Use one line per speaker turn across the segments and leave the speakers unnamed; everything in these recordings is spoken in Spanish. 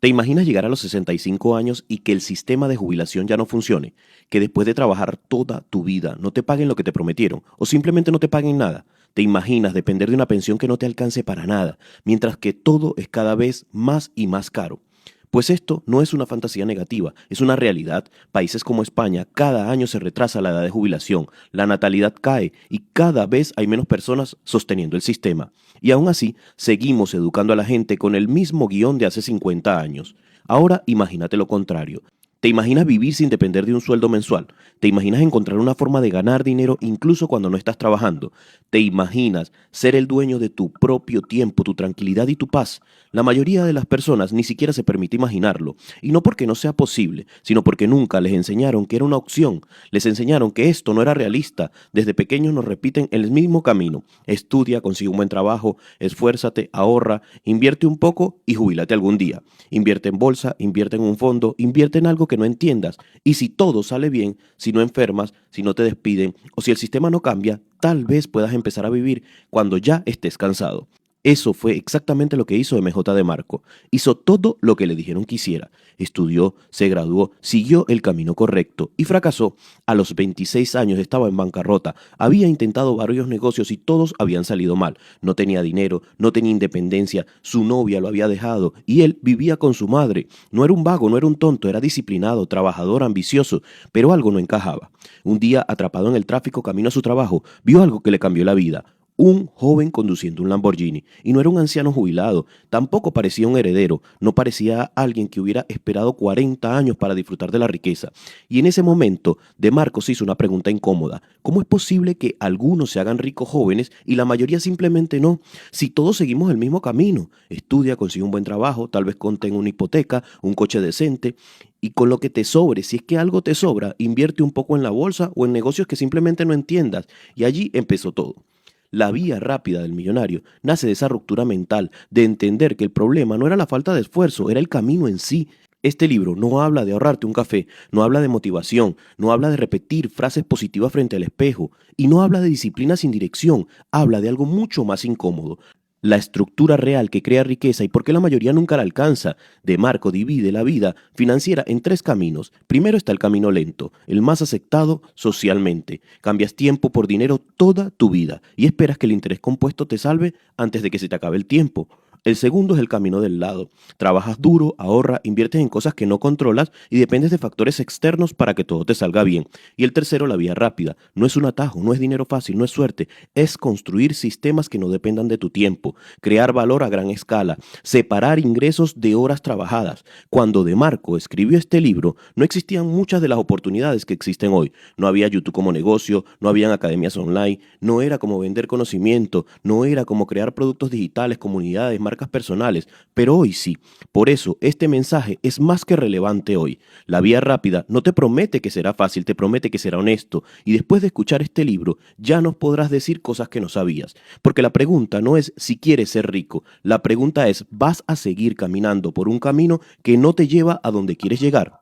¿Te imaginas llegar a los 65 años y que el sistema de jubilación ya no funcione? Que después de trabajar toda tu vida no te paguen lo que te prometieron o simplemente no te paguen nada. ¿Te imaginas depender de una pensión que no te alcance para nada, mientras que todo es cada vez más y más caro? Pues esto no es una fantasía negativa, es una realidad. Países como España, cada año se retrasa la edad de jubilación, la natalidad cae y cada vez hay menos personas sosteniendo el sistema. Y aún así, seguimos educando a la gente con el mismo guión de hace 50 años. Ahora imagínate lo contrario. ¿Te imaginas vivir sin depender de un sueldo mensual? ¿Te imaginas encontrar una forma de ganar dinero incluso cuando no estás trabajando? ¿Te imaginas ser el dueño de tu propio tiempo, tu tranquilidad y tu paz? La mayoría de las personas ni siquiera se permite imaginarlo, y no porque no sea posible, sino porque nunca les enseñaron que era una opción, les enseñaron que esto no era realista. Desde pequeños nos repiten el mismo camino: estudia, consigue un buen trabajo, esfuérzate, ahorra, invierte un poco y jubílate algún día. Invierte en bolsa, invierte en un fondo, invierte en algo que no entiendas, y si todo sale bien, si no enfermas, si no te despiden o si el sistema no cambia, tal vez puedas empezar a vivir cuando ya estés cansado. Eso fue exactamente lo que hizo MJ de Marco. Hizo todo lo que le dijeron que hiciera. Estudió, se graduó, siguió el camino correcto y fracasó. A los 26 años estaba en bancarrota. Había intentado varios negocios y todos habían salido mal. No tenía dinero, no tenía independencia, su novia lo había dejado y él vivía con su madre. No era un vago, no era un tonto, era disciplinado, trabajador, ambicioso, pero algo no encajaba. Un día, atrapado en el tráfico camino a su trabajo, vio algo que le cambió la vida: un joven conduciendo un Lamborghini. Y no era un anciano jubilado, tampoco parecía un heredero, no parecía alguien que hubiera esperado 40 años para disfrutar de la riqueza. Y en ese momento, De Marcos hizo una pregunta incómoda: ¿cómo es posible que algunos se hagan ricos jóvenes y la mayoría simplemente no? Si todos seguimos el mismo camino: estudia, consigue un buen trabajo, tal vez contenga una hipoteca, un coche decente, y con lo que te sobre, si es que algo te sobra, invierte un poco en la bolsa o en negocios que simplemente no entiendas. Y allí empezó todo. La vía rápida del millonario nace de esa ruptura mental, de entender que el problema no era la falta de esfuerzo, era el camino en sí. Este libro no habla de ahorrarte un café, no habla de motivación, no habla de repetir frases positivas frente al espejo, y no habla de disciplina sin dirección, habla de algo mucho más incómodo: la estructura real que crea riqueza y por qué la mayoría nunca la alcanza. De Marco divide la vida financiera en tres caminos. Primero está el camino lento, el más aceptado socialmente. Cambias tiempo por dinero toda tu vida y esperas que el interés compuesto te salve antes de que se te acabe el tiempo. El segundo es el camino del lado. Trabajas duro, ahorra, inviertes en cosas que no controlas y dependes de factores externos para que todo te salga bien. Y el tercero, la vía rápida. No es un atajo, no es dinero fácil, no es suerte. Es construir sistemas que no dependan de tu tiempo, crear valor a gran escala, separar ingresos de horas trabajadas. Cuando De Marco escribió este libro, no existían muchas de las oportunidades que existen hoy. No había YouTube como negocio, no habían academias online, no era como vender conocimiento, no era como crear productos digitales, comunidades, marcas personales, pero hoy sí. Por eso, este mensaje es más que relevante hoy. La vía rápida no te promete que será fácil, te promete que será honesto, y después de escuchar este libro, ya no podrás decir cosas que no sabías. Porque la pregunta no es si quieres ser rico, la pregunta es: ¿vas a seguir caminando por un camino que no te lleva a donde quieres llegar?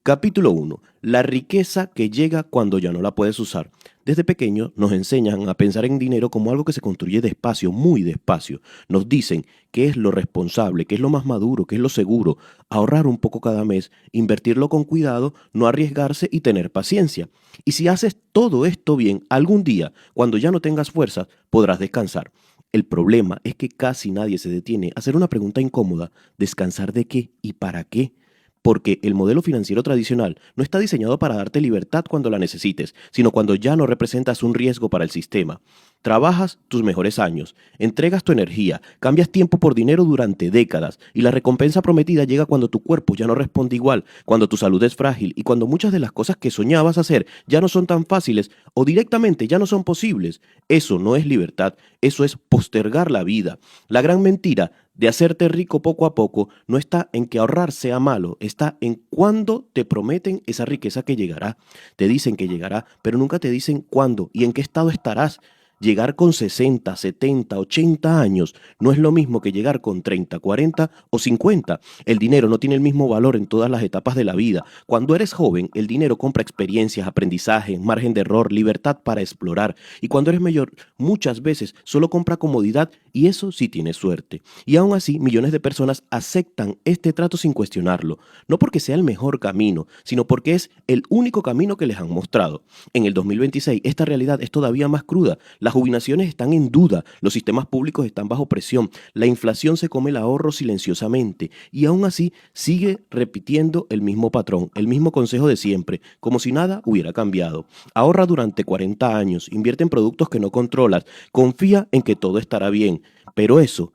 Capítulo 1. La riqueza que llega cuando ya no la puedes usar. Desde pequeños nos enseñan a pensar en dinero como algo que se construye despacio, muy despacio. Nos dicen qué es lo responsable, qué es lo más maduro, qué es lo seguro: ahorrar un poco cada mes, invertirlo con cuidado, no arriesgarse y tener paciencia. Y si haces todo esto bien, algún día, cuando ya no tengas fuerzas, podrás descansar. El problema es que casi nadie se detiene a hacer una pregunta incómoda: ¿descansar de qué y para qué? Porque el modelo financiero tradicional no está diseñado para darte libertad cuando la necesites, sino cuando ya no representas un riesgo para el sistema. Trabajas tus mejores años, entregas tu energía, cambias tiempo por dinero durante décadas, y la recompensa prometida llega cuando tu cuerpo ya no responde igual, cuando tu salud es frágil y cuando muchas de las cosas que soñabas hacer ya no son tan fáciles o directamente ya no son posibles. Eso no es libertad, eso es postergar la vida. La gran mentira de hacerte rico poco a poco no está en que ahorrar sea malo, está en cuándo te prometen esa riqueza que llegará. Te dicen que llegará, pero nunca te dicen cuándo y en qué estado estarás. Llegar con 60, 70, 80 años no es lo mismo que llegar con 30, 40 o 50. El dinero no tiene el mismo valor en todas las etapas de la vida. Cuando eres joven, el dinero compra experiencias, aprendizaje, margen de error, libertad para explorar. Y cuando eres mayor, muchas veces solo compra comodidad y eso sí tiene suerte. Y aún así, millones de personas aceptan este trato sin cuestionarlo. No porque sea el mejor camino, sino porque es el único camino que les han mostrado. En el 2026, esta realidad es todavía más cruda. Las jubilaciones están en duda, los sistemas públicos están bajo presión, la inflación se come el ahorro silenciosamente y aún así sigue repitiendo el mismo patrón, el mismo consejo de siempre, como si nada hubiera cambiado. Ahorra durante 40 años, invierte en productos que no controlas, confía en que todo estará bien, pero eso,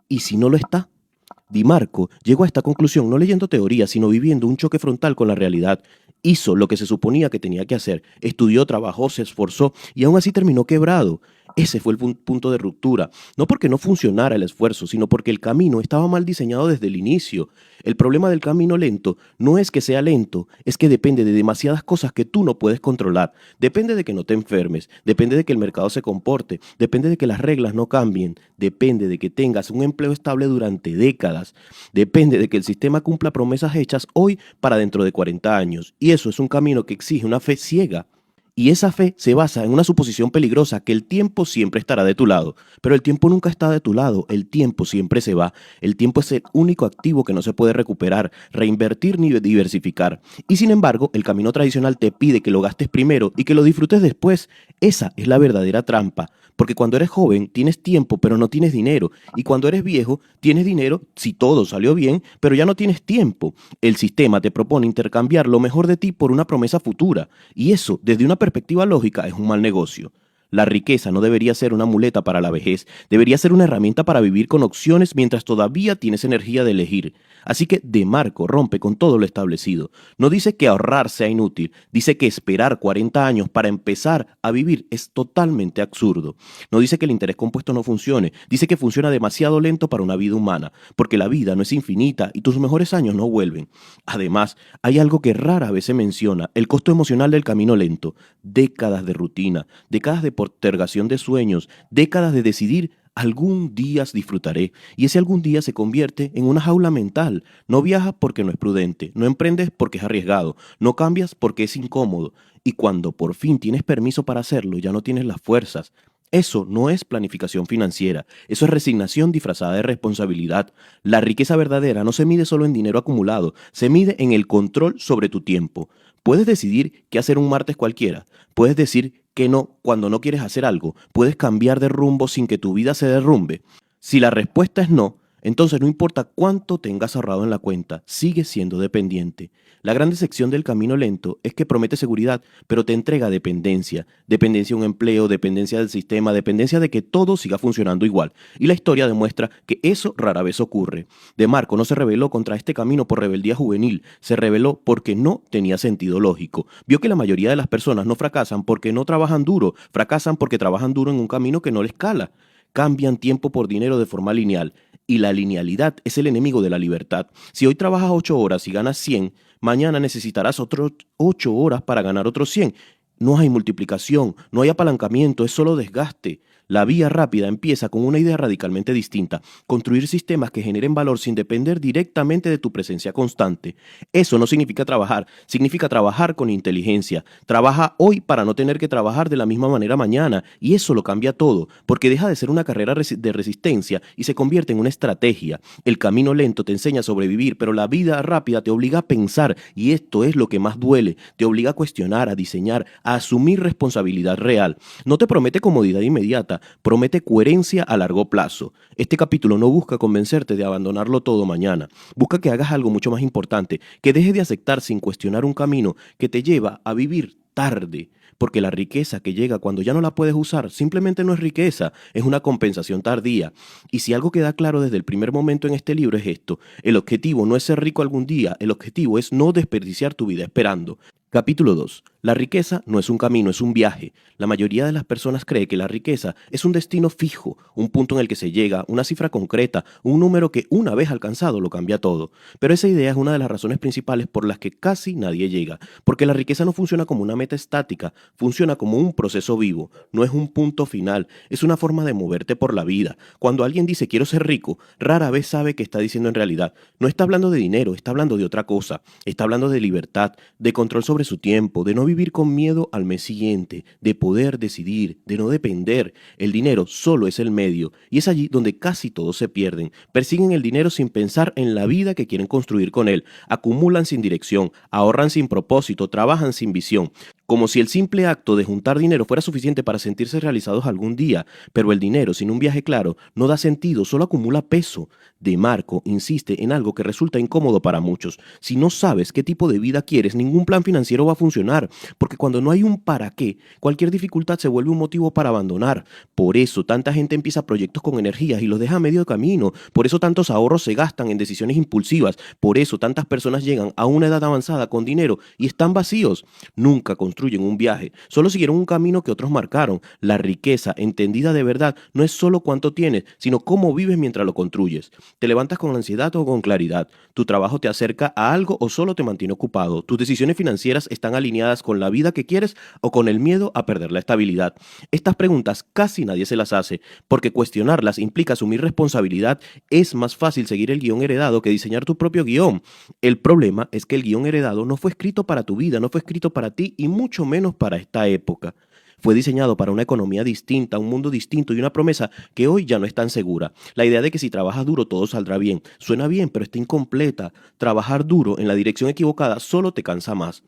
¿y si no lo está? Di Marco llegó a esta conclusión no leyendo teoría, sino viviendo un choque frontal con la realidad. Hizo lo que se suponía que tenía que hacer, estudió, trabajó, se esforzó y aún así terminó quebrado. Ese fue el punto de ruptura, no porque no funcionara el esfuerzo, sino porque el camino estaba mal diseñado desde el inicio. El problema del camino lento no es que sea lento, es que depende de demasiadas cosas que tú no puedes controlar. Depende de que no te enfermes, depende de que el mercado se comporte, depende de que las reglas no cambien, depende de que tengas un empleo estable durante décadas, depende de que el sistema cumpla promesas hechas hoy para dentro de 40 años. Y eso es un camino que exige una fe ciega. Y esa fe se basa en una suposición peligrosa que el tiempo siempre estará de tu lado. Pero el tiempo nunca está de tu lado, el tiempo siempre se va. El tiempo es el único activo que no se puede recuperar, reinvertir ni diversificar. Y sin embargo, el camino tradicional te pide que lo gastes primero y que lo disfrutes después. Esa es la verdadera trampa. Porque cuando eres joven tienes tiempo pero no tienes dinero. Y cuando eres viejo tienes dinero si todo salió bien, pero ya no tienes tiempo. El sistema te propone intercambiar lo mejor de ti por una promesa futura. Y eso, desde una perspectiva lógica, es un mal negocio. La riqueza no debería ser una muleta para la vejez, debería ser una herramienta para vivir con opciones mientras todavía tienes energía de elegir. Así que De Marco rompe con todo lo establecido. No dice que ahorrar sea inútil, dice que esperar 40 años para empezar a vivir es totalmente absurdo. No dice que el interés compuesto no funcione, dice que funciona demasiado lento para una vida humana, porque la vida no es infinita y tus mejores años no vuelven. Además, hay algo que rara vez se menciona, el costo emocional del camino lento. Décadas de rutina, décadas de postergación de sueños, décadas de decidir algún día disfrutaré, y ese algún día se convierte en una jaula mental. No viajas porque no es prudente, no emprendes porque es arriesgado, no cambias porque es incómodo, y cuando por fin tienes permiso para hacerlo, ya no tienes las fuerzas. Eso no es planificación financiera, eso es resignación disfrazada de responsabilidad. La riqueza verdadera no se mide solo en dinero acumulado, se mide en el control sobre tu tiempo. Puedes decidir qué hacer un martes cualquiera, puedes decir que no cuando no quieres hacer algo, puedes cambiar de rumbo sin que tu vida se derrumbe. Si la respuesta es no, entonces no importa cuánto tengas ahorrado en la cuenta, sigues siendo dependiente. La gran decepción del camino lento es que promete seguridad, pero te entrega dependencia. Dependencia de un empleo, dependencia del sistema, dependencia de que todo siga funcionando igual. Y la historia demuestra que eso rara vez ocurre. De Marco no se rebeló contra este camino por rebeldía juvenil, se rebeló porque no tenía sentido lógico. Vio que la mayoría de las personas no fracasan porque no trabajan duro, fracasan porque trabajan duro en un camino que no les cala. Cambian tiempo por dinero de forma lineal. Y la linealidad es el enemigo de la libertad. Si hoy trabajas 8 horas y ganas 100, mañana necesitarás otras 8 horas para ganar otros 100. No hay multiplicación, no hay apalancamiento, es solo desgaste. La vía rápida empieza con una idea radicalmente distinta, construir sistemas que generen valor sin depender directamente de tu presencia constante. Eso no significa trabajar, significa trabajar con inteligencia. Trabaja hoy para no tener que trabajar de la misma manera mañana, y eso lo cambia todo, porque deja de ser una carrera de resistencia y se convierte en una estrategia. El camino lento te enseña a sobrevivir, pero la vida rápida te obliga a pensar, y esto es lo que más duele, te obliga a cuestionar, a diseñar, a asumir responsabilidad real. No te promete comodidad inmediata, promete coherencia a largo plazo. Este capítulo no busca convencerte de abandonarlo todo mañana. Busca que hagas algo mucho más importante, que dejes de aceptar sin cuestionar un camino que te lleva a vivir tarde. Porque la riqueza que llega cuando ya no la puedes usar simplemente no es riqueza, es una compensación tardía. Y si algo queda claro desde el primer momento en este libro es esto: el objetivo no es ser rico algún día, el objetivo es no desperdiciar tu vida esperando. Capítulo 2. La riqueza no es un camino, es un viaje. La mayoría de las personas cree que la riqueza es un destino fijo, un punto en el que se llega, una cifra concreta, un número que una vez alcanzado lo cambia todo. Pero esa idea es una de las razones principales por las que casi nadie llega, porque la riqueza no funciona como una meta estática, funciona como un proceso vivo, no es un punto final, es una forma de moverte por la vida. Cuando alguien dice quiero ser rico, rara vez sabe qué está diciendo en realidad. No está hablando de dinero, está hablando de otra cosa, está hablando de libertad, de control sobre su tiempo, de no vivir con miedo al mes siguiente, de poder decidir, de no depender. El dinero solo es el medio y es allí donde casi todos se pierden. Persiguen el dinero sin pensar en la vida que quieren construir con él. Acumulan sin dirección, ahorran sin propósito, trabajan sin visión. Como si el simple acto de juntar dinero fuera suficiente para sentirse realizados algún día, pero el dinero sin un viaje claro no da sentido, solo acumula peso. De Marco insiste en algo que resulta incómodo para muchos. Si no sabes qué tipo de vida quieres, ningún plan financiero va a funcionar, porque cuando no hay un para qué, cualquier dificultad se vuelve un motivo para abandonar. Por eso tanta gente empieza proyectos con energías y los deja a medio camino. Por eso tantos ahorros se gastan en decisiones impulsivas. Por eso tantas personas llegan a una edad avanzada con dinero y están vacíos. Nunca construyen un viaje, solo siguieron un camino que otros marcaron. La riqueza, entendida de verdad, no es solo cuánto tienes, sino cómo vives mientras lo construyes. ¿Te levantas con ansiedad o con claridad? ¿Tu trabajo te acerca a algo o solo te mantiene ocupado? ¿Tus decisiones financieras están alineadas con la vida que quieres o con el miedo a perder la estabilidad? Estas preguntas casi nadie se las hace, porque cuestionarlas implica asumir responsabilidad. Es más fácil seguir el guión heredado que diseñar tu propio guión. El problema es que el guión heredado no fue escrito para tu vida, no fue escrito para ti y mucho menos para esta época. Fue diseñado para una economía distinta, un mundo distinto y una promesa que hoy ya no es tan segura. La idea de que si trabajas duro todo saldrá bien. Suena bien, pero está incompleta. Trabajar duro en la dirección equivocada solo te cansa más.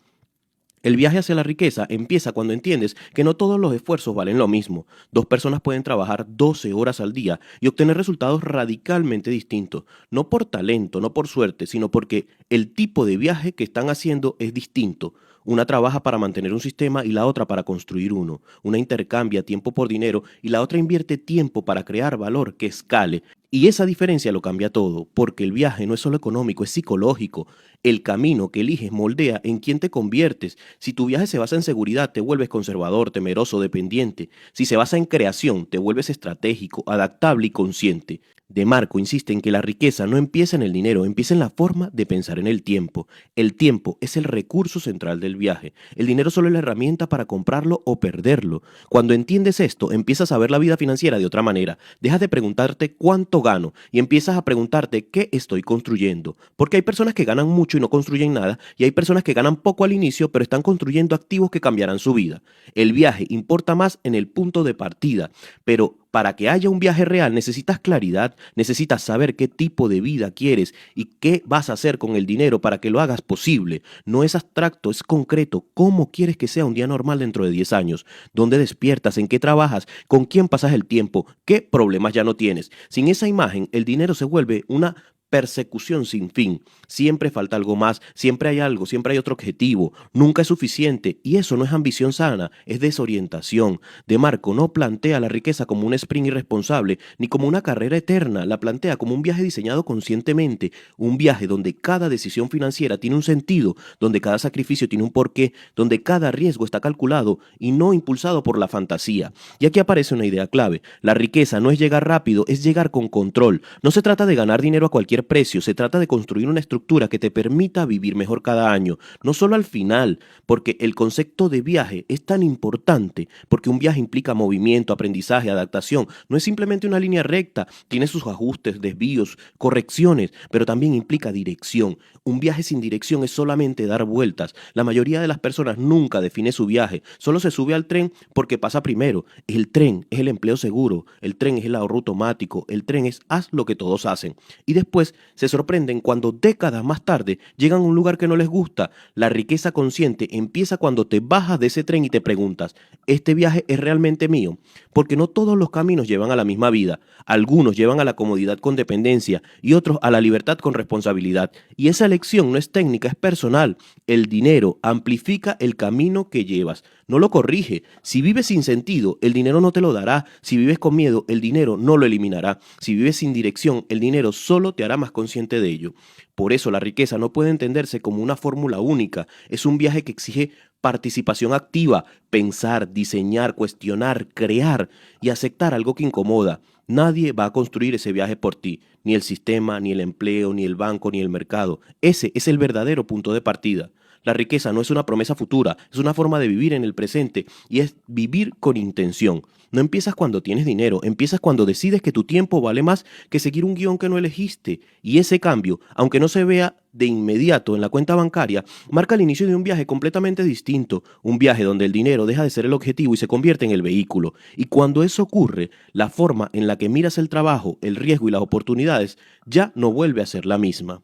El viaje hacia la riqueza empieza cuando entiendes que no todos los esfuerzos valen lo mismo. Dos personas pueden trabajar 12 horas al día y obtener resultados radicalmente distintos. No por talento, no por suerte, sino porque el tipo de viaje que están haciendo es distinto. Una trabaja para mantener un sistema y la otra para construir uno. Una intercambia tiempo por dinero y la otra invierte tiempo para crear valor que escale. Y esa diferencia lo cambia todo, porque el viaje no es solo económico, es psicológico. El camino que eliges moldea en quién te conviertes. Si tu viaje se basa en seguridad, te vuelves conservador, temeroso, dependiente. Si se basa en creación, te vuelves estratégico, adaptable y consciente. De Marco insiste en que la riqueza no empieza en el dinero, empieza en la forma de pensar en el tiempo. El tiempo es el recurso central del viaje. El dinero solo es la herramienta para comprarlo o perderlo. Cuando entiendes esto, empiezas a ver la vida financiera de otra manera. Dejas de preguntarte cuánto gano y empiezas a preguntarte qué estoy construyendo. Porque hay personas que ganan mucho y no construyen nada, y hay personas que ganan poco al inicio, pero están construyendo activos que cambiarán su vida. El viaje importa más en el punto de partida, pero para que haya un viaje real necesitas claridad, necesitas saber qué tipo de vida quieres y qué vas a hacer con el dinero para que lo hagas posible. No es abstracto, es concreto. ¿Cómo quieres que sea un día normal dentro de 10 años? ¿Dónde despiertas? ¿En qué trabajas? ¿Con quién pasas el tiempo? ¿Qué problemas ya no tienes? Sin esa imagen, el dinero se vuelve una persecución sin fin. Siempre falta algo más, siempre hay algo, siempre hay otro objetivo, nunca es suficiente y eso no es ambición sana, es desorientación. De Marco no plantea la riqueza como un sprint irresponsable ni como una carrera eterna, la plantea como un viaje diseñado conscientemente, un viaje donde cada decisión financiera tiene un sentido, donde cada sacrificio tiene un porqué, donde cada riesgo está calculado y no impulsado por la fantasía. Y aquí aparece una idea clave, la riqueza no es llegar rápido, es llegar con control. No se trata de ganar dinero a cualquier precio, se trata de construir una estructura que te permita vivir mejor cada año, no solo al final, porque el concepto de viaje es tan importante, porque un viaje implica movimiento, aprendizaje, adaptación, no es simplemente una línea recta, tiene sus ajustes, desvíos, correcciones, pero también implica dirección. Un viaje sin dirección es solamente dar vueltas. La mayoría de las personas nunca define su viaje, solo se sube al tren porque pasa primero. El tren es el empleo seguro, el tren es el ahorro automático, el tren es haz lo que todos hacen. Y después se sorprenden cuando décadas más tarde llegan a un lugar que no les gusta. La riqueza consciente empieza cuando te bajas de ese tren y te preguntas, ¿este viaje es realmente mío? Porque no todos los caminos llevan a la misma vida. Algunos llevan a la comodidad con dependencia y otros a la libertad con responsabilidad. Y esa elección no es técnica, es personal. El dinero amplifica el camino que llevas, no lo corrige. Si vives sin sentido, el dinero no te lo dará. Si vives con miedo, el dinero no lo eliminará. Si vives sin dirección, el dinero solo te hará más consciente de ello. Por eso la riqueza no puede entenderse como una fórmula única. Es un viaje que exige participación activa, pensar, diseñar, cuestionar, crear y aceptar algo que incomoda. Nadie va a construir ese viaje por ti, ni el sistema, ni el empleo, ni el banco, ni el mercado. Ese es el verdadero punto de partida. La riqueza no es una promesa futura, es una forma de vivir en el presente y es vivir con intención. No empiezas cuando tienes dinero, empiezas cuando decides que tu tiempo vale más que seguir un guión que no elegiste. Y ese cambio, aunque no se vea de inmediato en la cuenta bancaria, marca el inicio de un viaje completamente distinto, un viaje donde el dinero deja de ser el objetivo y se convierte en el vehículo. Y cuando eso ocurre, la forma en la que miras el trabajo, el riesgo y las oportunidades ya no vuelve a ser la misma.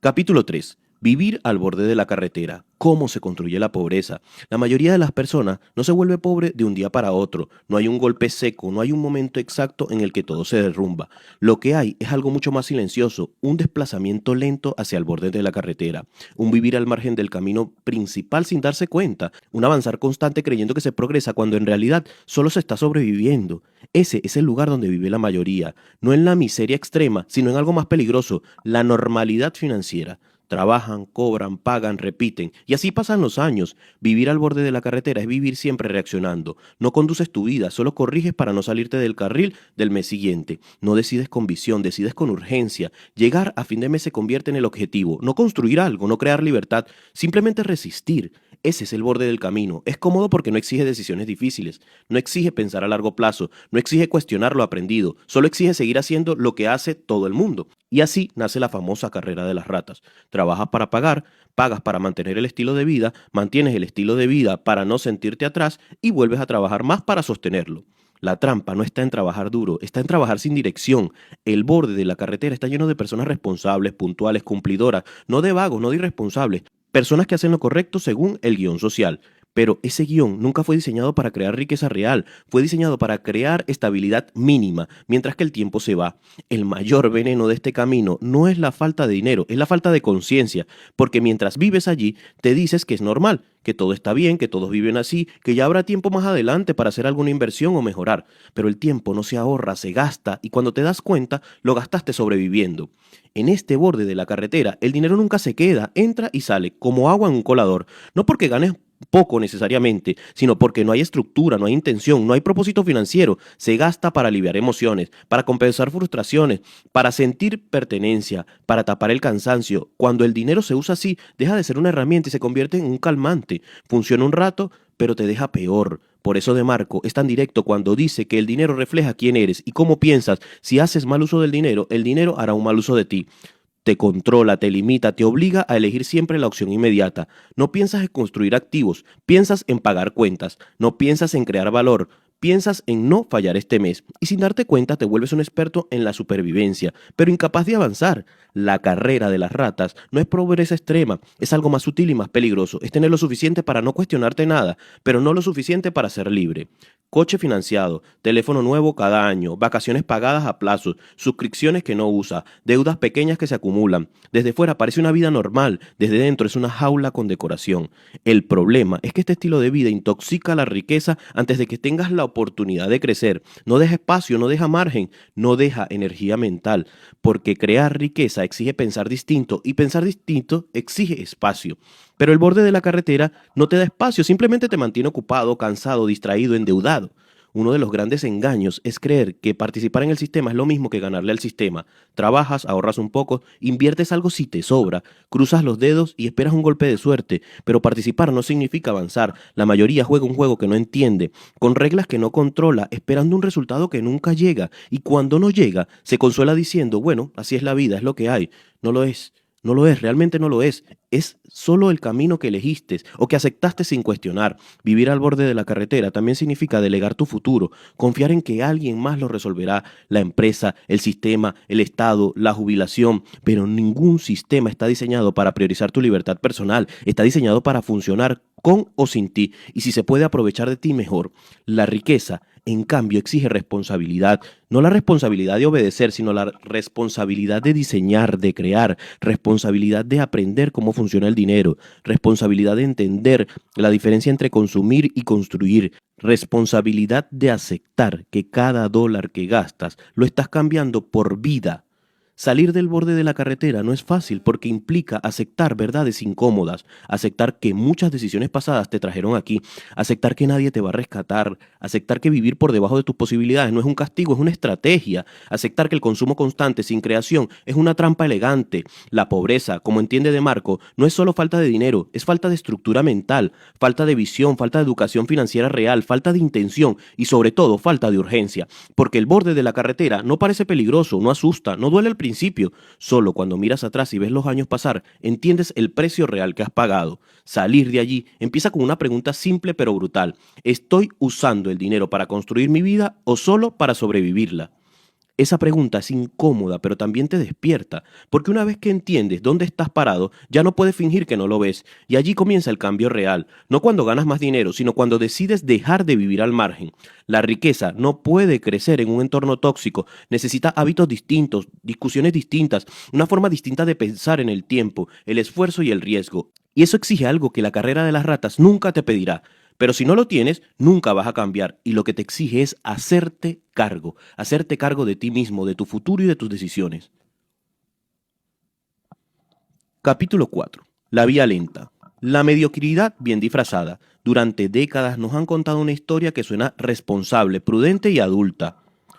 Capítulo 3. Vivir al borde de la carretera. ¿Cómo se construye la pobreza? La mayoría de las personas no se vuelve pobre de un día para otro. No hay un golpe seco, no hay un momento exacto en el que todo se derrumba. Lo que hay es algo mucho más silencioso, un desplazamiento lento hacia el borde de la carretera, un vivir al margen del camino principal sin darse cuenta, un avanzar constante creyendo que se progresa cuando en realidad solo se está sobreviviendo. Ese es el lugar donde vive la mayoría, no en la miseria extrema, sino en algo más peligroso, la normalidad financiera. Trabajan, cobran, pagan, repiten. Y así pasan los años. Vivir al borde de la carretera es vivir siempre reaccionando. No conduces tu vida, solo corriges para no salirte del carril del mes siguiente. No decides con visión, decides con urgencia. Llegar a fin de mes se convierte en el objetivo. No construir algo, no crear libertad, simplemente resistir. Ese es el borde del camino. Es cómodo porque no exige decisiones difíciles, no exige pensar a largo plazo, no exige cuestionar lo aprendido, solo exige seguir haciendo lo que hace todo el mundo. Y así nace la famosa carrera de las ratas. Trabajas para pagar, pagas para mantener el estilo de vida, mantienes el estilo de vida para no sentirte atrás y vuelves a trabajar más para sostenerlo. La trampa no está en trabajar duro, está en trabajar sin dirección. El borde de la carretera está lleno de personas responsables, puntuales, cumplidoras, no de vagos, no de irresponsables. Personas que hacen lo correcto según el guión social. Pero ese guión nunca fue diseñado para crear riqueza real, fue diseñado para crear estabilidad mínima, mientras que el tiempo se va. El mayor veneno de este camino no es la falta de dinero, es la falta de conciencia, porque mientras vives allí, te dices que es normal, que todo está bien, que todos viven así, que ya habrá tiempo más adelante para hacer alguna inversión o mejorar. Pero el tiempo no se ahorra, se gasta, y cuando te das cuenta, lo gastaste sobreviviendo. En este borde de la carretera, el dinero nunca se queda, entra y sale, como agua en un colador, no porque ganes poco necesariamente, sino porque no hay estructura, no hay intención, no hay propósito financiero. Se gasta para aliviar emociones, para compensar frustraciones, para sentir pertenencia, para tapar el cansancio. Cuando el dinero se usa así, deja de ser una herramienta y se convierte en un calmante. Funciona un rato, pero te deja peor. Por eso De Marco es tan directo cuando dice que el dinero refleja quién eres y cómo piensas. Si haces mal uso del dinero, el dinero hará un mal uso de ti. Te controla, te limita, te obliga a elegir siempre la opción inmediata. No piensas en construir activos, piensas en pagar cuentas, no piensas en crear valor, piensas en no fallar este mes y sin darte cuenta te vuelves un experto en la supervivencia, pero incapaz de avanzar. La carrera de las ratas no es pobreza extrema, es algo más sutil y más peligroso. Es tener lo suficiente para no cuestionarte nada, pero no lo suficiente para ser libre. Coche financiado, teléfono nuevo cada año, vacaciones pagadas a plazos, suscripciones que no usa, deudas pequeñas que se acumulan. Desde fuera parece una vida normal, desde dentro es una jaula con decoración. El problema es que este estilo de vida intoxica la riqueza antes de que tengas la oportunidad de crecer. No deja espacio, no deja margen, no deja energía mental, porque crear riqueza exige pensar distinto y pensar distinto exige espacio. Pero el borde de la carretera no te da espacio, simplemente te mantiene ocupado, cansado, distraído, endeudado. Uno de los grandes engaños es creer que participar en el sistema es lo mismo que ganarle al sistema. Trabajas, ahorras un poco, inviertes algo si te sobra, cruzas los dedos y esperas un golpe de suerte, pero participar no significa avanzar. La mayoría juega un juego que no entiende, con reglas que no controla, esperando un resultado que nunca llega, y cuando no llega, se consuela diciendo, bueno, así es la vida, es lo que hay. No lo es. No lo es, realmente no lo es. Es solo el camino que elegiste o que aceptaste sin cuestionar. Vivir al borde de la carretera también significa delegar tu futuro, confiar en que alguien más lo resolverá, la empresa, el sistema, el Estado, la jubilación, pero ningún sistema está diseñado para priorizar tu libertad personal, está diseñado para funcionar con o sin ti, y si se puede aprovechar de ti mejor. La riqueza, en cambio, exige responsabilidad, no la responsabilidad de obedecer, sino la responsabilidad de diseñar, de crear, responsabilidad de aprender cómo funciona el dinero, responsabilidad de entender la diferencia entre consumir y construir, responsabilidad de aceptar que cada dólar que gastas lo estás cambiando por vida. Salir del borde de la carretera no es fácil porque implica aceptar verdades incómodas, aceptar que muchas decisiones pasadas te trajeron aquí, aceptar que nadie te va a rescatar, aceptar que vivir por debajo de tus posibilidades no es un castigo, es una estrategia, aceptar que el consumo constante sin creación es una trampa elegante. La pobreza, como entiende De Marco, no es solo falta de dinero, es falta de estructura mental, falta de visión, falta de educación financiera real, falta de intención y sobre todo falta de urgencia, porque el borde de la carretera no parece peligroso, no asusta, no duele al principio, solo cuando miras atrás y ves los años pasar, entiendes el precio real que has pagado. Salir de allí empieza con una pregunta simple pero brutal. ¿Estoy usando el dinero para construir mi vida o solo para sobrevivirla? Esa pregunta es incómoda, pero también te despierta, porque una vez que entiendes dónde estás parado, ya no puedes fingir que no lo ves, y allí comienza el cambio real, no cuando ganas más dinero, sino cuando decides dejar de vivir al margen. La riqueza no puede crecer en un entorno tóxico, necesita hábitos distintos, discusiones distintas, una forma distinta de pensar en el tiempo, el esfuerzo y el riesgo. Y eso exige algo que la carrera de las ratas nunca te pedirá. Pero si no lo tienes, nunca vas a cambiar y lo que te exige es hacerte cargo de ti mismo, de tu futuro y de tus decisiones. Capítulo 4. La vía lenta. La mediocridad bien disfrazada. Durante décadas nos han contado una historia que suena responsable, prudente y adulta.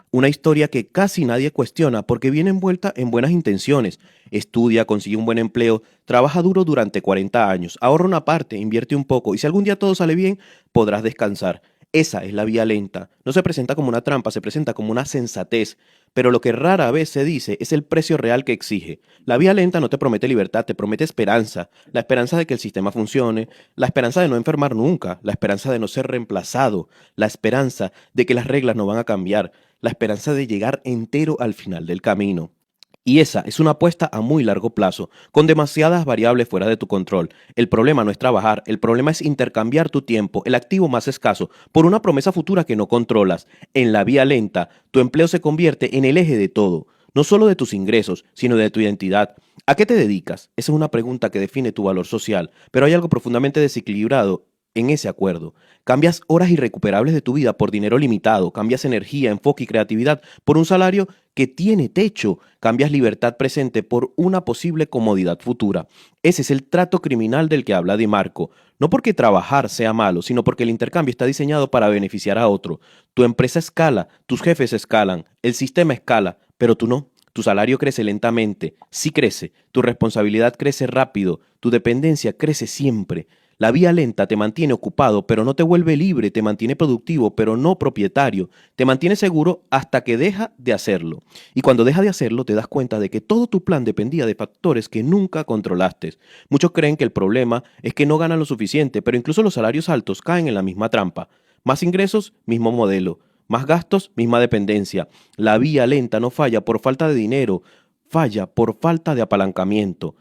Una historia que casi nadie cuestiona porque viene envuelta en buenas intenciones. Estudia, consigue un buen empleo, trabaja duro durante 40 años, ahorra una parte, invierte un poco y si algún día todo sale bien, podrás descansar. Esa es la vía lenta. No se presenta como una trampa, se presenta como una sensatez. Pero lo que rara vez se dice es el precio real que exige. La vía lenta no te promete libertad, te promete esperanza. La esperanza de que el sistema funcione, la esperanza de no enfermar nunca, la esperanza de no ser reemplazado, la esperanza de que las reglas no van a cambiar, la esperanza de llegar entero al final del camino. Y esa es una apuesta a muy largo plazo, con demasiadas variables fuera de tu control. El problema no es trabajar, el problema es intercambiar tu tiempo, el activo más escaso, por una promesa futura que no controlas. En la vía lenta, tu empleo se convierte en el eje de todo, no solo de tus ingresos, sino de tu identidad. ¿A qué te dedicas? Esa es una pregunta que define tu valor social, pero hay algo profundamente desequilibrado en ese acuerdo. Cambias horas irrecuperables de tu vida por dinero limitado, cambias energía, enfoque y creatividad por un salario que tiene techo, cambias libertad presente por una posible comodidad futura. Ese es el trato criminal del que habla Di Marco. No porque trabajar sea malo, sino porque el intercambio está diseñado para beneficiar a otro. Tu empresa escala, tus jefes escalan, el sistema escala, pero tú no. Tu salario crece lentamente, sí crece, tu responsabilidad crece rápido, tu dependencia crece siempre. La vía lenta te mantiene ocupado, pero no te vuelve libre, te mantiene productivo, pero no propietario, te mantiene seguro hasta que deja de hacerlo. Y cuando deja de hacerlo, te das cuenta de que todo tu plan dependía de factores que nunca controlaste. Muchos creen que el problema es que no ganan lo suficiente, pero incluso los salarios altos caen en la misma trampa. Más ingresos, mismo modelo. Más gastos, misma dependencia. La vía lenta no falla por falta de dinero, falla por falta de apalancamiento.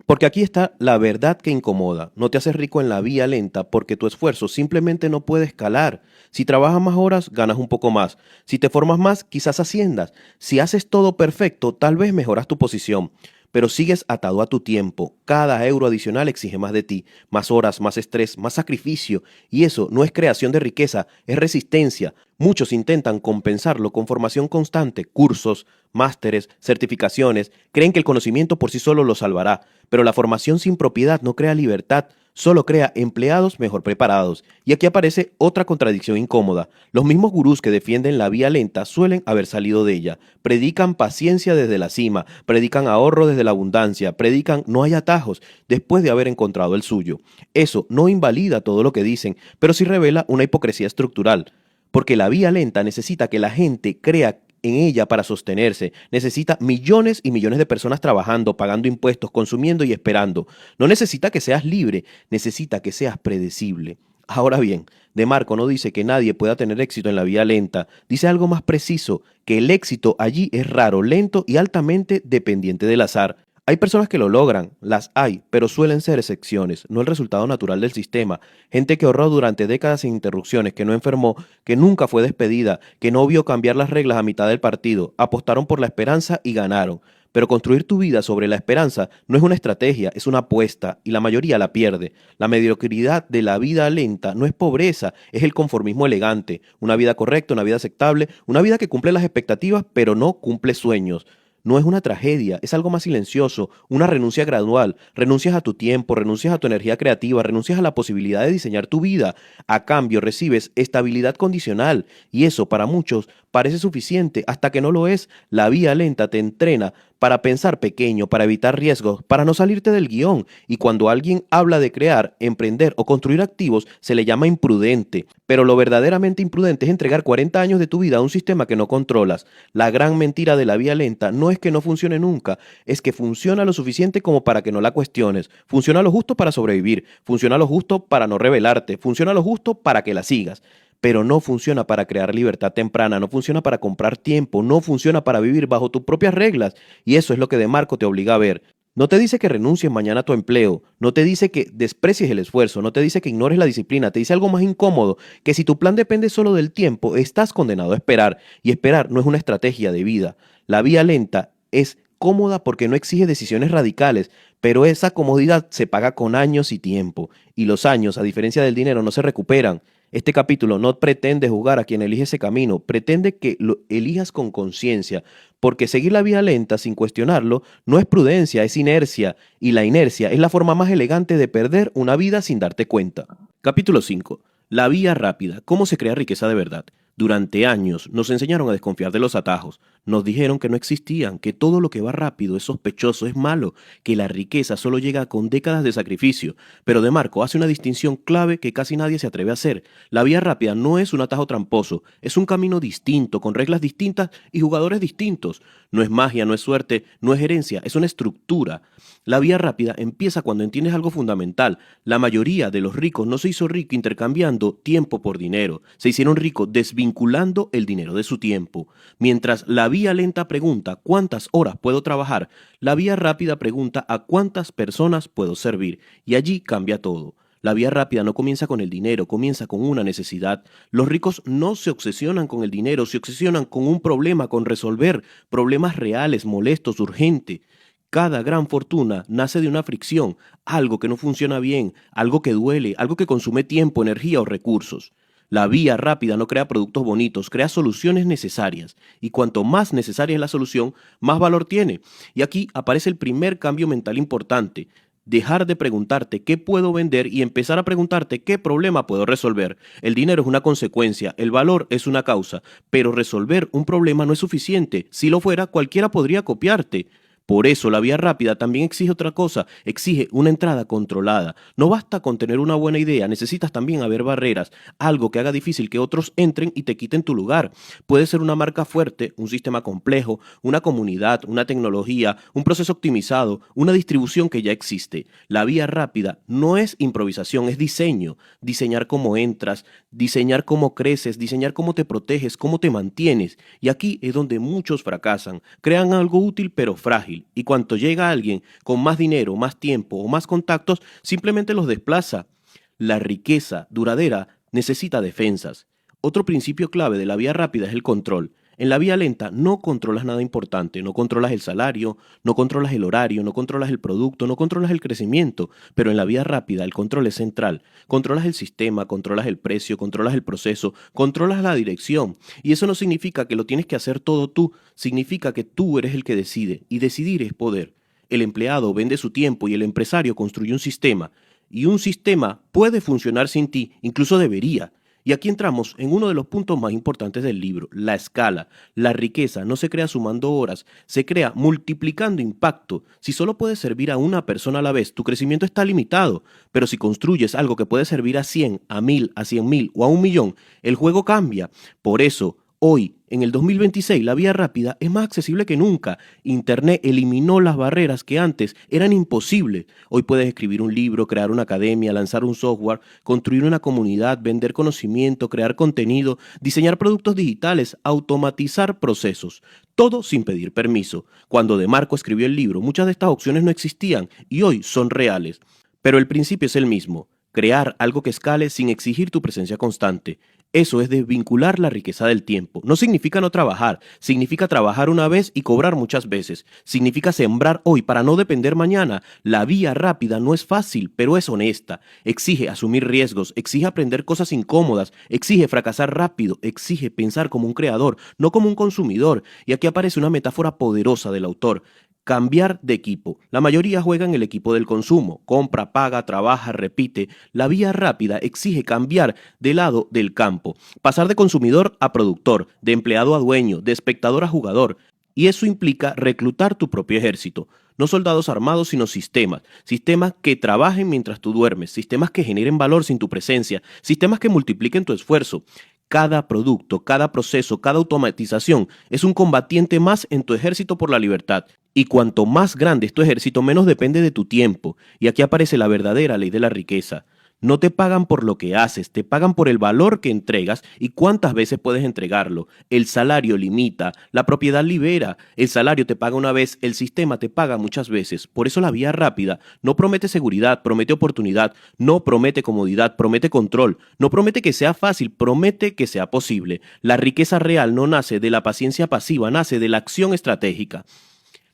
Porque aquí está la verdad que incomoda. No te haces rico en la vía lenta porque tu esfuerzo simplemente no puede escalar. Si trabajas más horas, ganas un poco más. Si te formas más, quizás asciendas. Si haces todo perfecto, tal vez mejoras tu posición. Pero sigues atado a tu tiempo. Cada euro adicional exige más de ti. Más horas, más estrés, más sacrificio. Y eso no es creación de riqueza, es resistencia. Muchos intentan compensarlo con formación constante, cursos, másteres, certificaciones. Creen que el conocimiento por sí solo lo salvará. Pero la formación sin propiedad no crea libertad, solo crea empleados mejor preparados. Y aquí aparece otra contradicción incómoda. Los mismos gurús que defienden la vía lenta suelen haber salido de ella. Predican paciencia desde la cima, predican ahorro desde la abundancia, predican no hay atajos después de haber encontrado el suyo. Eso no invalida todo lo que dicen, pero sí revela una hipocresía estructural. Porque la vía lenta necesita que la gente crea en ella para sostenerse. Necesita millones y millones de personas trabajando, pagando impuestos, consumiendo y esperando. No necesita que seas libre, necesita que seas predecible. Ahora bien, De Marco no dice que nadie pueda tener éxito en la vía lenta. Dice algo más preciso, que el éxito allí es raro, lento y altamente dependiente del azar. Hay personas que lo logran, las hay, pero suelen ser excepciones, no el resultado natural del sistema. Gente que ahorró durante décadas sin interrupciones, que no enfermó, que nunca fue despedida, que no vio cambiar las reglas a mitad del partido, apostaron por la esperanza y ganaron. Pero construir tu vida sobre la esperanza no es una estrategia, es una apuesta, y la mayoría la pierde. La mediocridad de la vida lenta no es pobreza, es el conformismo elegante. Una vida correcta, una vida aceptable, una vida que cumple las expectativas, pero no cumple sueños. No es una tragedia, es algo más silencioso, una renuncia gradual. Renuncias a tu tiempo, renuncias a tu energía creativa, renuncias a la posibilidad de diseñar tu vida. A cambio recibes estabilidad condicional y eso para muchos parece suficiente hasta que no lo es. La vía lenta te entrena para pensar pequeño, para evitar riesgos, para no salirte del guión. Y cuando alguien habla de crear, emprender o construir activos, se le llama imprudente. Pero lo verdaderamente imprudente es entregar 40 años de tu vida a un sistema que no controlas. La gran mentira de la vía lenta no es que no funcione nunca, es que funciona lo suficiente como para que no la cuestiones. Funciona lo justo para sobrevivir, funciona lo justo para no rebelarte, funciona lo justo para que la sigas. Pero no funciona para crear libertad temprana, no funciona para comprar tiempo, no funciona para vivir bajo tus propias reglas. Y eso es lo que De Marco te obliga a ver. No te dice que renuncies mañana a tu empleo, no te dice que desprecies el esfuerzo, no te dice que ignores la disciplina, te dice algo más incómodo, que si tu plan depende solo del tiempo, estás condenado a esperar. Y esperar no es una estrategia de vida. La vía lenta es cómoda porque no exige decisiones radicales, pero esa comodidad se paga con años y tiempo. Y los años, a diferencia del dinero, no se recuperan. Este capítulo no pretende juzgar a quien elige ese camino, pretende que lo elijas con conciencia, porque seguir la vía lenta sin cuestionarlo no es prudencia, es inercia, y la inercia es la forma más elegante de perder una vida sin darte cuenta. Capítulo 5. La vía rápida. ¿Cómo se crea riqueza de verdad? Durante años nos enseñaron a desconfiar de los atajos. Nos dijeron que no existían, que todo lo que va rápido es sospechoso, es malo, que la riqueza solo llega con décadas de sacrificio. Pero De Marco hace una distinción clave que casi nadie se atreve a hacer. La vía rápida no es un atajo tramposo, es un camino distinto, con reglas distintas y jugadores distintos. No es magia, no es suerte, no es herencia, es una estructura. La vía rápida empieza cuando entiendes algo fundamental. La mayoría de los ricos no se hizo rico intercambiando tiempo por dinero. Se hicieron ricos desvinculando el dinero de su tiempo. Mientras la vía lenta pregunta ¿cuántas horas puedo trabajar? La vía rápida pregunta ¿a cuántas personas puedo servir? Y allí cambia todo. La vía rápida no comienza con el dinero, comienza con una necesidad. Los ricos no se obsesionan con el dinero, se obsesionan con un problema, con resolver problemas reales, molestos, urgentes. Cada gran fortuna nace de una fricción, algo que no funciona bien, algo que duele, algo que consume tiempo, energía o recursos. La vía rápida no crea productos bonitos, crea soluciones necesarias. Y cuanto más necesaria es la solución, más valor tiene. Y aquí aparece el primer cambio mental importante. Dejar de preguntarte qué puedo vender y empezar a preguntarte qué problema puedo resolver. El dinero es una consecuencia, el valor es una causa, pero resolver un problema no es suficiente. Si lo fuera, cualquiera podría copiarte. Por eso la vía rápida también exige otra cosa, exige una entrada controlada. No basta con tener una buena idea, necesitas también haber barreras, algo que haga difícil que otros entren y te quiten tu lugar. Puede ser una marca fuerte, un sistema complejo, una comunidad, una tecnología, un proceso optimizado, una distribución que ya existe. La vía rápida no es improvisación, es diseño. Diseñar cómo entras, diseñar cómo creces, diseñar cómo te proteges, cómo te mantienes. Y aquí es donde muchos fracasan. Crean algo útil pero frágil. Y cuando llega alguien con más dinero, más tiempo o más contactos, simplemente los desplaza. La riqueza duradera necesita defensas. Otro principio clave de la vía rápida es el control. En la vía lenta no controlas nada importante, no controlas el salario, no controlas el horario, no controlas el producto, no controlas el crecimiento, pero en la vía rápida el control es central. Controlas el sistema, controlas el precio, controlas el proceso, controlas la dirección. Y eso no significa que lo tienes que hacer todo tú, significa que tú eres el que decide, y decidir es poder. El empleado vende su tiempo y el empresario construye un sistema. Y un sistema puede funcionar sin ti, incluso debería. Y aquí entramos en uno de los puntos más importantes del libro, la escala. La riqueza no se crea sumando horas, se crea multiplicando impacto. Si solo puedes servir a una persona a la vez, tu crecimiento está limitado. Pero si construyes algo que puede servir a 100, a 1000, a 100.000 o a 1.000.000, el juego cambia. Por eso, Hoy, en el 2026, la vía rápida es más accesible que nunca. Internet eliminó las barreras que antes eran imposibles. Hoy puedes escribir un libro, crear una academia, lanzar un software, construir una comunidad, vender conocimiento, crear contenido, diseñar productos digitales, automatizar procesos. Todo sin pedir permiso. Cuando De Marco escribió el libro, muchas de estas opciones no existían y hoy son reales. Pero el principio es el mismo. Crear algo que escale sin exigir tu presencia constante. Eso es desvincular la riqueza del tiempo. No significa no trabajar, significa trabajar una vez y cobrar muchas veces. Significa sembrar hoy para no depender mañana. La vía rápida no es fácil, pero es honesta. Exige asumir riesgos, exige aprender cosas incómodas, exige fracasar rápido, exige pensar como un creador, no como un consumidor. Y aquí aparece una metáfora poderosa del autor. Cambiar de equipo. La mayoría juega en el equipo del consumo. Compra, paga, trabaja, repite. La vía rápida exige cambiar de lado del campo. Pasar de consumidor a productor, de empleado a dueño, de espectador a jugador. Y eso implica reclutar tu propio ejército. No soldados armados, sino sistemas. Sistemas que trabajen mientras tú duermes. Sistemas que generen valor sin tu presencia. Sistemas que multipliquen tu esfuerzo. Cada producto, cada proceso, cada automatización es un combatiente más en tu ejército por la libertad. Y cuanto más grande es tu ejército, menos depende de tu tiempo. Y aquí aparece la verdadera ley de la riqueza. No te pagan por lo que haces, te pagan por el valor que entregas y cuántas veces puedes entregarlo. El salario limita, la propiedad libera, el salario te paga una vez, el sistema te paga muchas veces. Por eso la vía rápida no promete seguridad, promete oportunidad, no promete comodidad, promete control, no promete que sea fácil, promete que sea posible. La riqueza real no nace de la paciencia pasiva, nace de la acción estratégica.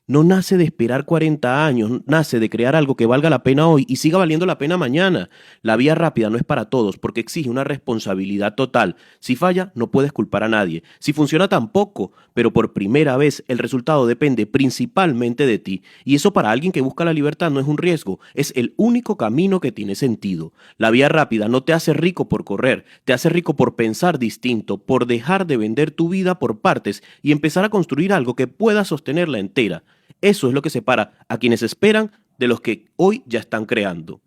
No nace de esperar 40 años, nace de crear algo que valga la pena hoy y siga valiendo la pena mañana. La vía rápida no es para todos porque exige una responsabilidad total. Si falla, no puedes culpar a nadie. Si funciona, tampoco. Pero por primera vez, el resultado depende principalmente de ti. Y eso para alguien que busca la libertad no es un riesgo, es el único camino que tiene sentido. La vía rápida no te hace rico por correr, te hace rico por pensar distinto, por dejar de vender tu vida por partes y empezar a construir algo que pueda sostenerla entera. Eso es lo que separa a quienes esperan de los que hoy ya están creando.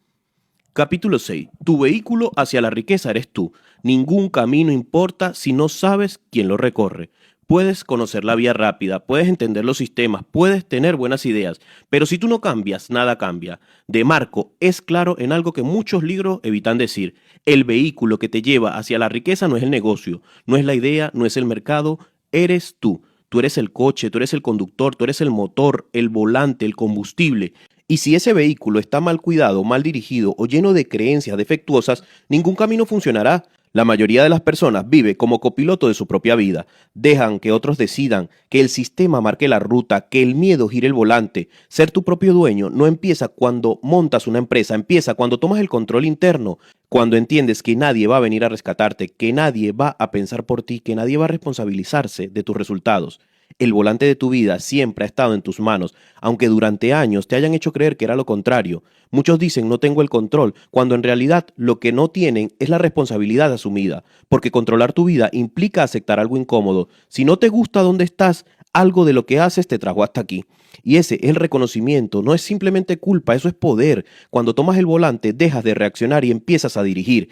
Capítulo 6. Tu vehículo hacia la riqueza eres tú. Ningún camino importa si no sabes quién lo recorre. Puedes conocer la vía rápida, puedes entender los sistemas, puedes tener buenas ideas, pero si tú no cambias, nada cambia. De Marco es claro en algo que muchos libros evitan decir. El vehículo que te lleva hacia la riqueza no es el negocio, no es la idea, no es el mercado, eres tú. Tú eres el coche, tú eres el conductor, tú eres el motor, el volante, el combustible. Y si ese vehículo está mal cuidado, mal dirigido o lleno de creencias defectuosas, ningún camino funcionará. La mayoría de las personas vive como copiloto de su propia vida. Dejan que otros decidan, que el sistema marque la ruta, que el miedo gire el volante. Ser tu propio dueño no empieza cuando montas una empresa, empieza cuando tomas el control interno, cuando entiendes que nadie va a venir a rescatarte, que nadie va a pensar por ti, que nadie va a responsabilizarse de tus resultados. El volante de tu vida siempre ha estado en tus manos, aunque durante años te hayan hecho creer que era lo contrario. Muchos dicen no tengo el control, cuando en realidad lo que no tienen es la responsabilidad asumida, porque controlar tu vida implica aceptar algo incómodo. Si no te gusta donde estás, algo de lo que haces te trajo hasta aquí. Y ese es el reconocimiento, no es simplemente culpa, eso es poder. Cuando tomas el volante, dejas de reaccionar y empiezas a dirigir.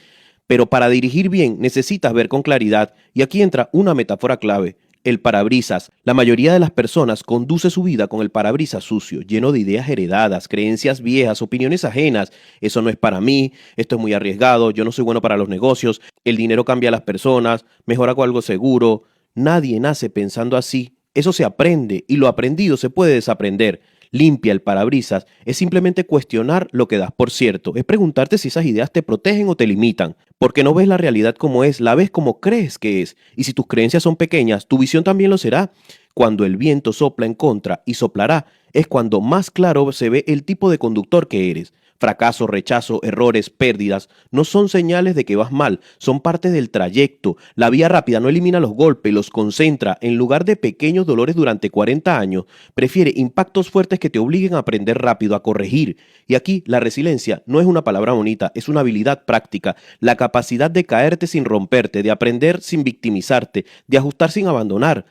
Pero para dirigir bien necesitas ver con claridad, y aquí entra una metáfora clave. El parabrisas. La mayoría de las personas conduce su vida con el parabrisas sucio, lleno de ideas heredadas, creencias viejas, opiniones ajenas. Eso no es para mí, esto es muy arriesgado, yo no soy bueno para los negocios, el dinero cambia a las personas, mejor hago algo seguro. Nadie nace pensando así. Eso se aprende y lo aprendido se puede desaprender. Limpia el parabrisas es simplemente cuestionar lo que das por cierto, es preguntarte si esas ideas te protegen o te limitan, porque no ves la realidad como es, la ves como crees que es, y si tus creencias son pequeñas, tu visión también lo será. Cuando el viento sopla en contra y soplará, es cuando más claro se ve el tipo de conductor que eres. Fracaso, rechazo, errores, pérdidas, no son señales de que vas mal, son parte del trayecto. La vía rápida no elimina los golpes, los concentra. En lugar de pequeños dolores durante 40 años, prefiere impactos fuertes que te obliguen a aprender rápido, a corregir. Y aquí la resiliencia no es una palabra bonita, es una habilidad práctica. La capacidad de caerte sin romperte, de aprender sin victimizarte, de ajustar sin abandonar.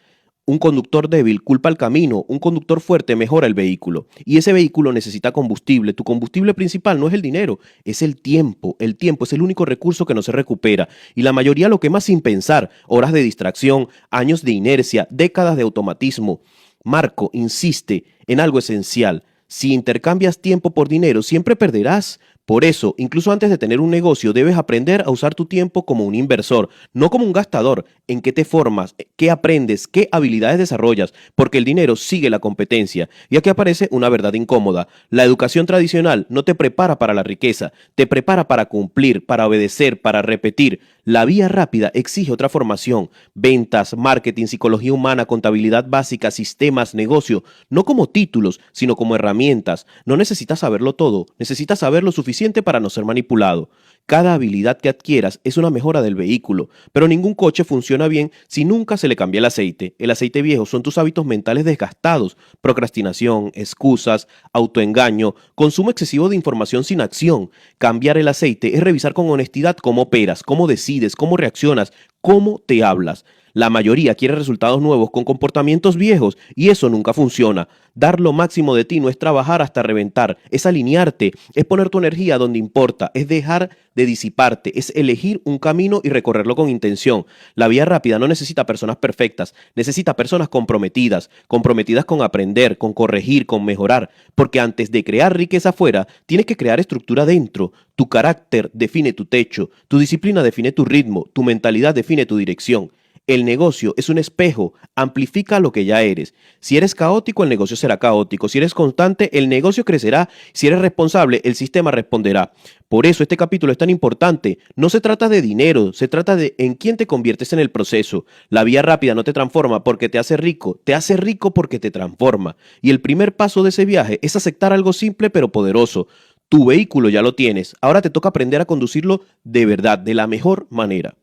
Un conductor débil culpa el camino, un conductor fuerte mejora el vehículo. Y ese vehículo necesita combustible. Tu combustible principal no es el dinero, es el tiempo. El tiempo es el único recurso que no se recupera. Y la mayoría lo quema sin pensar. Horas de distracción, años de inercia, décadas de automatismo. Marco insiste en algo esencial. Si intercambias tiempo por dinero, siempre perderás. Por eso, incluso antes de tener un negocio, debes aprender a usar tu tiempo como un inversor, no como un gastador. ¿En qué te formas? ¿Qué aprendes? ¿Qué habilidades desarrollas? Porque el dinero sigue la competencia. Y aquí aparece una verdad incómoda. La educación tradicional no te prepara para la riqueza, te prepara para cumplir, para obedecer, para repetir. La vía rápida exige otra formación: ventas, marketing, psicología humana, contabilidad básica, sistemas, negocio, no como títulos, sino como herramientas. No necesitas saberlo todo, necesitas saber lo suficiente para no ser manipulado. Cada habilidad que adquieras es una mejora del vehículo, pero ningún coche funciona bien si nunca se le cambia el aceite. El aceite viejo son tus hábitos mentales desgastados: procrastinación, excusas, autoengaño, consumo excesivo de información sin acción. Cambiar el aceite es revisar con honestidad cómo operas, cómo decides, cómo reaccionas, cómo te hablas. La mayoría quiere resultados nuevos con comportamientos viejos y eso nunca funciona. Dar lo máximo de ti no es trabajar hasta reventar, es alinearte, es poner tu energía donde importa, es dejar de disiparte, es elegir un camino y recorrerlo con intención. La vía rápida no necesita personas perfectas, necesita personas comprometidas, comprometidas con aprender, con corregir, con mejorar, porque antes de crear riqueza afuera, tienes que crear estructura dentro. Tu carácter define tu techo, tu disciplina define tu ritmo, tu mentalidad define tu dirección. El negocio es un espejo, amplifica lo que ya eres. Si eres caótico, el negocio será caótico. Si eres constante, el negocio crecerá. Si eres responsable, el sistema responderá. Por eso este capítulo es tan importante. No se trata de dinero, se trata de en quién te conviertes en el proceso. La vía rápida no te transforma porque te hace rico porque te transforma. Y el primer paso de ese viaje es aceptar algo simple pero poderoso. Tu vehículo ya lo tienes, ahora te toca aprender a conducirlo de verdad, de la mejor manera.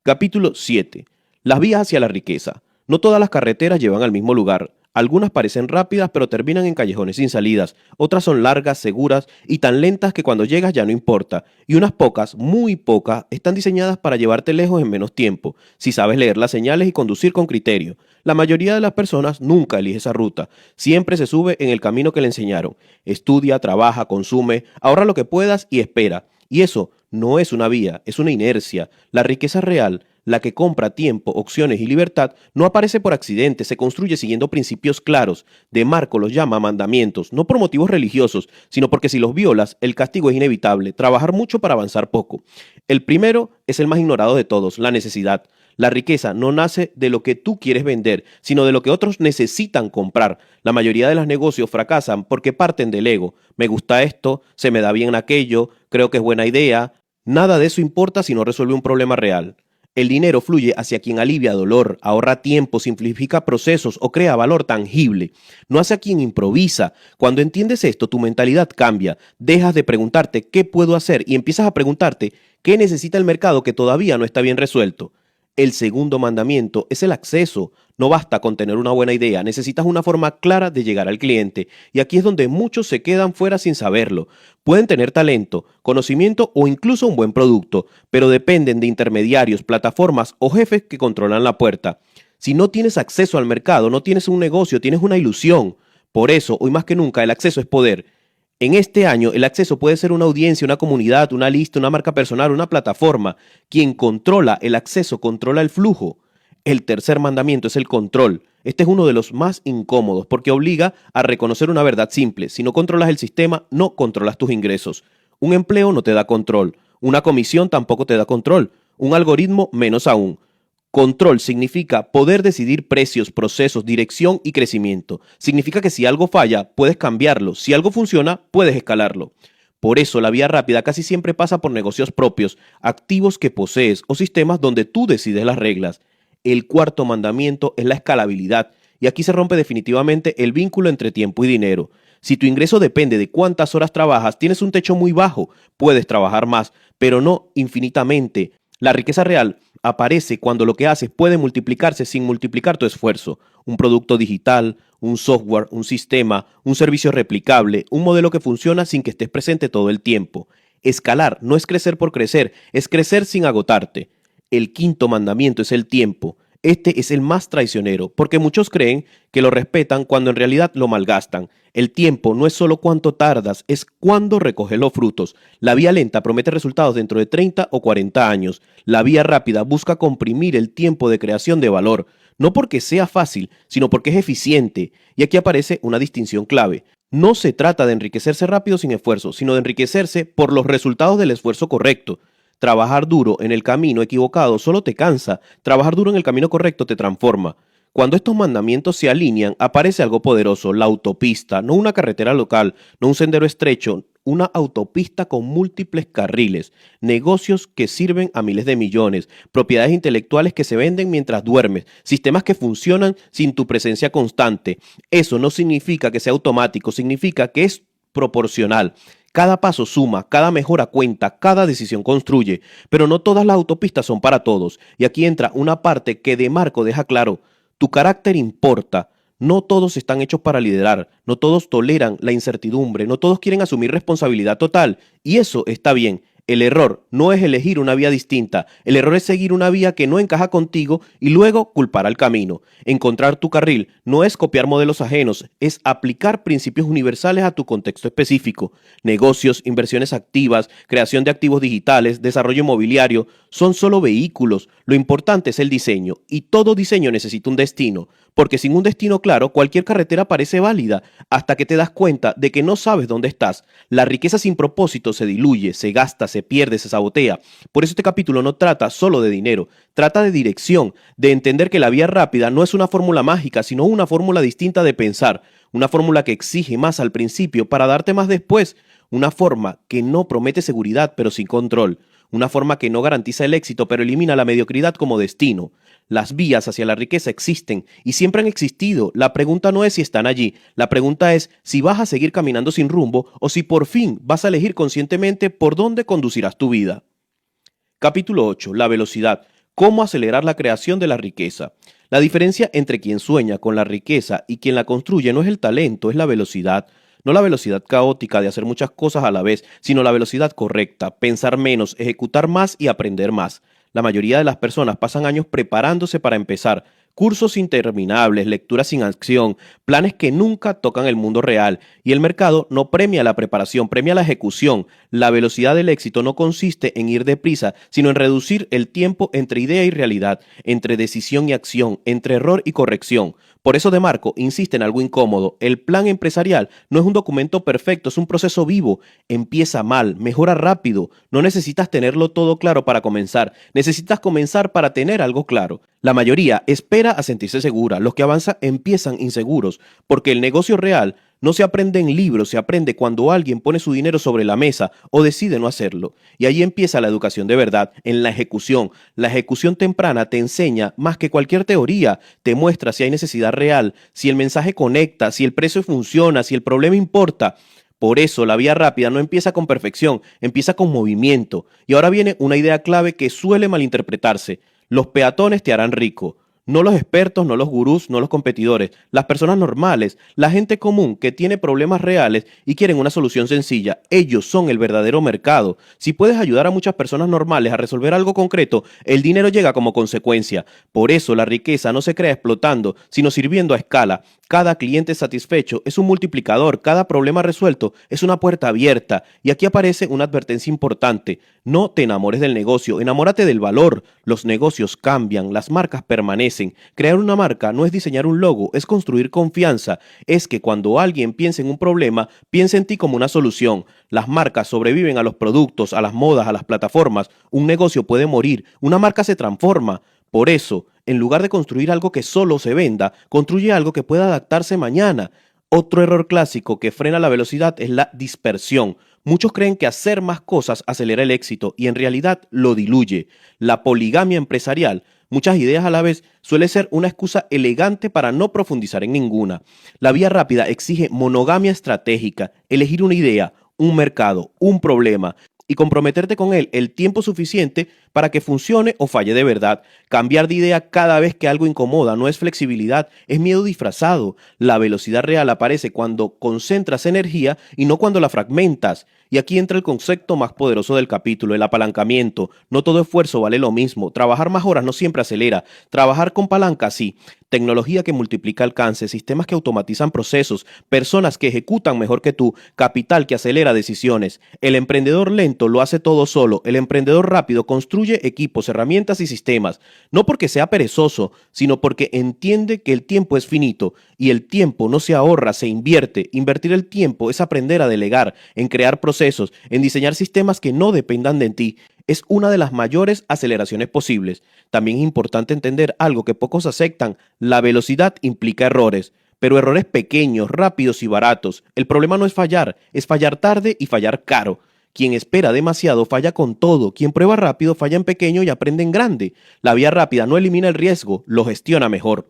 Capítulo 7. Las vías hacia la riqueza. No todas las carreteras llevan al mismo lugar. Algunas parecen rápidas pero terminan en callejones sin salidas. Otras son largas, seguras y tan lentas que cuando llegas ya no importa. Y unas pocas, muy pocas, están diseñadas para llevarte lejos en menos tiempo, si sabes leer las señales y conducir con criterio. La mayoría de las personas nunca elige esa ruta. Siempre se sube en el camino que le enseñaron. Estudia, trabaja, consume, ahorra lo que puedas y espera. Y eso no es una vía, es una inercia. La riqueza real, la que compra tiempo, opciones y libertad, no aparece por accidente, se construye siguiendo principios claros. De Marco los llama mandamientos, no por motivos religiosos, sino porque si los violas, el castigo es inevitable: trabajar mucho para avanzar poco. El primero es el más ignorado de todos: la necesidad. La riqueza no nace de lo que tú quieres vender, sino de lo que otros necesitan comprar. La mayoría de los negocios fracasan porque parten del ego. Me gusta esto, se me da bien aquello, creo que es buena idea. Nada de eso importa si no resuelve un problema real. El dinero fluye hacia quien alivia dolor, ahorra tiempo, simplifica procesos o crea valor tangible. No hacia quien improvisa. Cuando entiendes esto, tu mentalidad cambia. Dejas de preguntarte qué puedo hacer y empiezas a preguntarte qué necesita el mercado que todavía no está bien resuelto. El segundo mandamiento es el acceso. No basta con tener una buena idea, necesitas una forma clara de llegar al cliente. Y aquí es donde muchos se quedan fuera sin saberlo. Pueden tener talento, conocimiento o incluso un buen producto, pero dependen de intermediarios, plataformas o jefes que controlan la puerta. Si no tienes acceso al mercado, no tienes un negocio, tienes una ilusión. Por eso, hoy más que nunca, el acceso es poder. En este año, el acceso puede ser una audiencia, una comunidad, una lista, una marca personal, una plataforma. Quien controla el acceso controla el flujo. El tercer mandamiento es el control. Este es uno de los más incómodos porque obliga a reconocer una verdad simple: si no controlas el sistema, no controlas tus ingresos. Un empleo no te da control. Una comisión tampoco te da control. Un algoritmo menos aún. Control significa poder decidir precios, procesos, dirección y crecimiento. Significa que si algo falla, puedes cambiarlo. Si algo funciona, puedes escalarlo. Por eso la vía rápida casi siempre pasa por negocios propios, activos que posees o sistemas donde tú decides las reglas. El cuarto mandamiento es la escalabilidad, y aquí se rompe definitivamente el vínculo entre tiempo y dinero. Si tu ingreso depende de cuántas horas trabajas, tienes un techo muy bajo. Puedes trabajar más, pero no infinitamente. La riqueza real aparece cuando lo que haces puede multiplicarse sin multiplicar tu esfuerzo. Un producto digital, un software, un sistema, un servicio replicable, un modelo que funciona sin que estés presente todo el tiempo. Escalar no es crecer por crecer, es crecer sin agotarte. El quinto mandamiento es el tiempo. Este es el más traicionero, porque muchos creen que lo respetan cuando en realidad lo malgastan. El tiempo no es solo cuánto tardas, es cuándo recoges los frutos. La vía lenta promete resultados dentro de 30 o 40 años. La vía rápida busca comprimir el tiempo de creación de valor, no porque sea fácil, sino porque es eficiente. Y aquí aparece una distinción clave. No se trata de enriquecerse rápido sin esfuerzo, sino de enriquecerse por los resultados del esfuerzo correcto. Trabajar duro en el camino equivocado solo te cansa, trabajar duro en el camino correcto te transforma. Cuando estos mandamientos se alinean, aparece algo poderoso, la autopista, no una carretera local, no un sendero estrecho, una autopista con múltiples carriles, negocios que sirven a miles de millones, propiedades intelectuales que se venden mientras duermes, sistemas que funcionan sin tu presencia constante. Eso no significa que sea automático, significa que es proporcional. Cada paso suma, cada mejora cuenta, cada decisión construye, pero no todas las autopistas son para todos. Y aquí entra una parte que De Marco deja claro, tu carácter importa. No todos están hechos para liderar, no todos toleran la incertidumbre, no todos quieren asumir responsabilidad total, y eso está bien. El error no es elegir una vía distinta, el error es seguir una vía que no encaja contigo y luego culpar al camino. Encontrar tu carril no es copiar modelos ajenos, es aplicar principios universales a tu contexto específico. Negocios, inversiones activas, creación de activos digitales, desarrollo inmobiliario, son solo vehículos. Lo importante es el diseño, y todo diseño necesita un destino, porque sin un destino claro, cualquier carretera parece válida, hasta que te das cuenta de que no sabes dónde estás. La riqueza sin propósito se diluye, se gasta, se pierde, se sabotea. Por eso este capítulo no trata solo de dinero, trata de dirección, de entender que la vía rápida no es una fórmula mágica, sino una fórmula distinta de pensar, una fórmula que exige más al principio para darte más después, una forma que no promete seguridad pero sin control, una forma que no garantiza el éxito pero elimina la mediocridad como destino. Las vías hacia la riqueza existen y siempre han existido. La pregunta no es si están allí, la pregunta es si vas a seguir caminando sin rumbo o si por fin vas a elegir conscientemente por dónde conducirás tu vida. Capítulo 8. La velocidad. ¿Cómo acelerar la creación de la riqueza? La diferencia entre quien sueña con la riqueza y quien la construye no es el talento, es la velocidad. No la velocidad caótica de hacer muchas cosas a la vez, sino la velocidad correcta, pensar menos, ejecutar más y aprender más. La mayoría de las personas pasan años preparándose para empezar, cursos interminables, lecturas sin acción, planes que nunca tocan el mundo real, y el mercado no premia la preparación, premia la ejecución. La velocidad del éxito no consiste en ir deprisa, sino en reducir el tiempo entre idea y realidad, entre decisión y acción, entre error y corrección. Por eso De Marco insiste en algo incómodo. El plan empresarial no es un documento perfecto, es un proceso vivo. Empieza mal, mejora rápido. No necesitas tenerlo todo claro para comenzar. Necesitas comenzar para tener algo claro. La mayoría espera a sentirse segura. Los que avanzan empiezan inseguros, porque el negocio real no se aprende en libros, se aprende cuando alguien pone su dinero sobre la mesa o decide no hacerlo. Y ahí empieza la educación de verdad, en la ejecución. La ejecución temprana te enseña más que cualquier teoría, te muestra si hay necesidad real, si el mensaje conecta, si el precio funciona, si el problema importa. Por eso la vía rápida no empieza con perfección, empieza con movimiento. Y ahora viene una idea clave que suele malinterpretarse. Los peatones te harán rico. No los expertos, no los gurús, no los competidores, las personas normales, la gente común que tiene problemas reales y quieren una solución sencilla. Ellos son el verdadero mercado. Si puedes ayudar a muchas personas normales a resolver algo concreto, el dinero llega como consecuencia. Por eso la riqueza no se crea explotando, sino sirviendo a escala. Cada cliente satisfecho es un multiplicador, cada problema resuelto es una puerta abierta. Y aquí aparece una advertencia importante. No te enamores del negocio, enamórate del valor. Los negocios cambian, las marcas permanecen. Crear una marca no es diseñar un logo, es construir confianza. Es que cuando alguien piensa en un problema, piensa en ti como una solución. Las marcas sobreviven a los productos, a las modas, a las plataformas. Un negocio puede morir, una marca se transforma. Por eso, en lugar de construir algo que solo se venda, construye algo que pueda adaptarse mañana. Otro error clásico que frena la velocidad es la dispersión. Muchos creen que hacer más cosas acelera el éxito y en realidad lo diluye. La poligamia empresarial, muchas ideas a la vez, suele ser una excusa elegante para no profundizar en ninguna. La vía rápida exige monogamia estratégica, elegir una idea, un mercado, un problema y comprometerte con él el tiempo suficiente para que funcione o falle de verdad. Cambiar de idea cada vez que algo incomoda no es flexibilidad, es miedo disfrazado. La velocidad real aparece cuando concentras energía y no cuando la fragmentas. Y aquí entra el concepto más poderoso del capítulo, el apalancamiento. No todo esfuerzo vale lo mismo. Trabajar más horas no siempre acelera. Trabajar con palanca sí. Tecnología que multiplica alcance, sistemas que automatizan procesos, personas que ejecutan mejor que tú, capital que acelera decisiones. El emprendedor lento lo hace todo solo. El emprendedor rápido construye equipos, herramientas y sistemas. No porque sea perezoso, sino porque entiende que el tiempo es finito y el tiempo no se ahorra, se invierte. Invertir el tiempo es aprender a delegar, en crear procesos, en diseñar sistemas que no dependan de ti. Es una de las mayores aceleraciones posibles. También es importante entender algo que pocos aceptan. La velocidad implica errores, pero errores pequeños, rápidos y baratos. El problema no es fallar tarde y fallar caro. Quien espera demasiado falla con todo. Quien prueba rápido falla en pequeño y aprende en grande. La vía rápida no elimina el riesgo, lo gestiona mejor.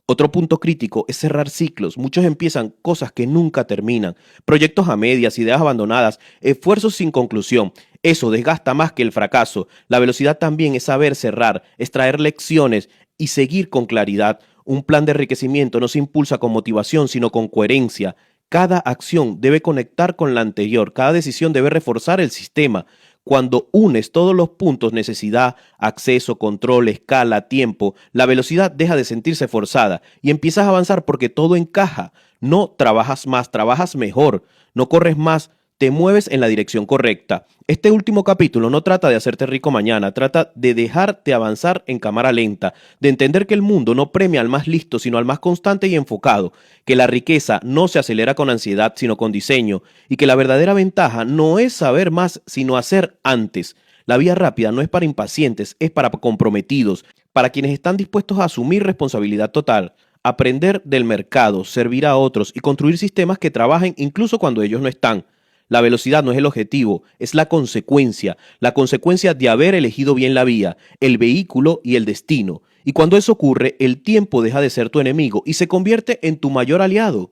Otro punto crítico es cerrar ciclos. Muchos empiezan cosas que nunca terminan, proyectos a medias, ideas abandonadas, esfuerzos sin conclusión. Eso desgasta más que el fracaso. La velocidad también es saber cerrar, extraer lecciones y seguir con claridad. Un plan de enriquecimiento no se impulsa con motivación, sino con coherencia. Cada acción debe conectar con la anterior, cada decisión debe reforzar el sistema. Cuando unes todos los puntos, necesidad, acceso, control, escala, tiempo, la velocidad deja de sentirse forzada y empiezas a avanzar porque todo encaja. No trabajas más, trabajas mejor, no corres más, te mueves en la dirección correcta. Este último capítulo no trata de hacerte rico mañana, trata de dejarte avanzar en cámara lenta, de entender que el mundo no premia al más listo, sino al más constante y enfocado, que la riqueza no se acelera con ansiedad, sino con diseño, y que la verdadera ventaja no es saber más, sino hacer antes. La vía rápida no es para impacientes, es para comprometidos, para quienes están dispuestos a asumir responsabilidad total, aprender del mercado, servir a otros y construir sistemas que trabajen incluso cuando ellos no están. La velocidad no es el objetivo, es la consecuencia de haber elegido bien la vía, el vehículo y el destino. Y cuando eso ocurre, el tiempo deja de ser tu enemigo y se convierte en tu mayor aliado.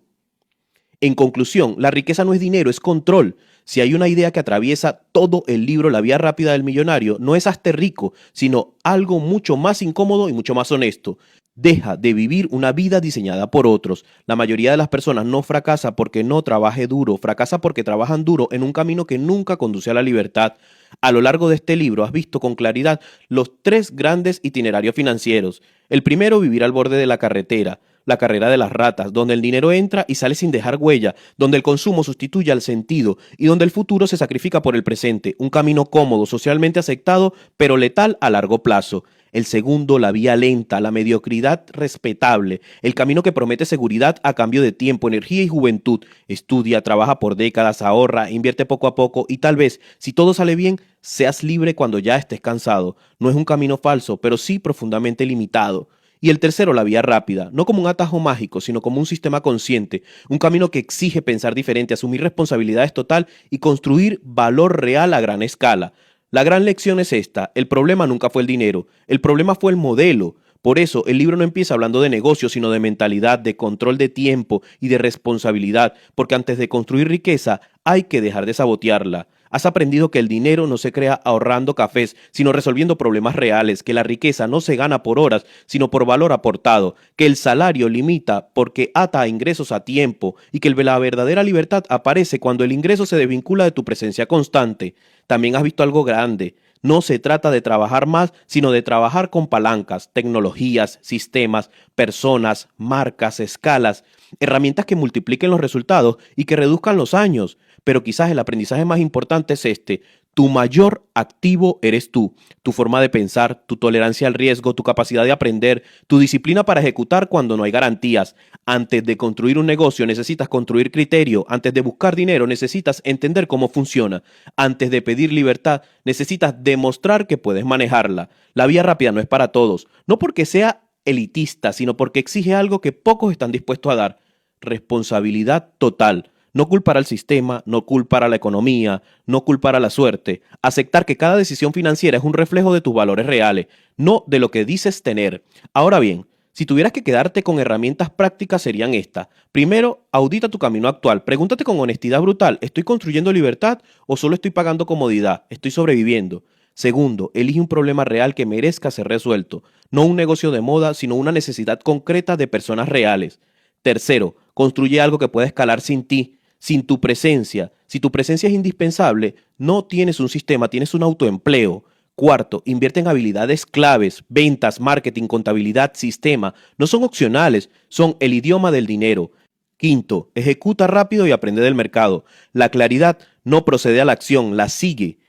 En conclusión, la riqueza no es dinero, es control. Si hay una idea que atraviesa todo el libro La vía rápida del millonario, no es hazte rico, sino algo mucho más incómodo y mucho más honesto. Deja de vivir una vida diseñada por otros. La mayoría de las personas no fracasa porque no trabaje duro, fracasa porque trabajan duro en un camino que nunca conduce a la libertad. A lo largo de este libro has visto con claridad los tres grandes itinerarios financieros. El primero, vivir al borde de la carretera, la carrera de las ratas, donde el dinero entra y sale sin dejar huella, donde el consumo sustituye al sentido y donde el futuro se sacrifica por el presente, un camino cómodo, socialmente aceptado, pero letal a largo plazo. El segundo, la vía lenta, la mediocridad respetable, el camino que promete seguridad a cambio de tiempo, energía y juventud. Estudia, trabaja por décadas, ahorra, invierte poco a poco y tal vez, si todo sale bien, seas libre cuando ya estés cansado. No es un camino falso, pero sí profundamente limitado. Y el tercero, la vía rápida, no como un atajo mágico, sino como un sistema consciente, un camino que exige pensar diferente, asumir responsabilidades total y construir valor real a gran escala. La gran lección es esta: el problema nunca fue el dinero, el problema fue el modelo. Por eso, el libro no empieza hablando de negocios, sino de mentalidad, de control de tiempo y de responsabilidad, porque antes de construir riqueza hay que dejar de sabotearla. Has aprendido que el dinero no se crea ahorrando cafés, sino resolviendo problemas reales, que la riqueza no se gana por horas, sino por valor aportado, que el salario limita porque ata a ingresos a tiempo y que la verdadera libertad aparece cuando el ingreso se desvincula de tu presencia constante. También has visto algo grande. No se trata de trabajar más, sino de trabajar con palancas, tecnologías, sistemas, personas, marcas, escalas, herramientas que multipliquen los resultados y que reduzcan los años. Pero quizás el aprendizaje más importante es este: tu mayor activo eres tú, tu forma de pensar, tu tolerancia al riesgo, tu capacidad de aprender, tu disciplina para ejecutar cuando no hay garantías. Antes de construir un negocio necesitas construir criterio, antes de buscar dinero necesitas entender cómo funciona, antes de pedir libertad necesitas demostrar que puedes manejarla. La vía rápida no es para todos, no porque sea elitista, sino porque exige algo que pocos están dispuestos a dar: responsabilidad total. No culpar al sistema, no culpar a la economía, no culpar a la suerte. Aceptar que cada decisión financiera es un reflejo de tus valores reales, no de lo que dices tener. Ahora bien, si tuvieras que quedarte con herramientas prácticas serían estas. Primero, audita tu camino actual. Pregúntate con honestidad brutal: ¿estoy construyendo libertad o solo estoy pagando comodidad? ¿Estoy sobreviviendo? Segundo, elige un problema real que merezca ser resuelto, no un negocio de moda, sino una necesidad concreta de personas reales. Tercero, construye algo que pueda escalar sin ti, sin tu presencia. Si tu presencia es indispensable, no tienes un sistema, tienes un autoempleo. Cuarto, invierte en habilidades claves, ventas, marketing, contabilidad, sistema. No son opcionales, son el idioma del dinero. Quinto, ejecuta rápido y aprende del mercado. La claridad no procede a la acción, la sigue.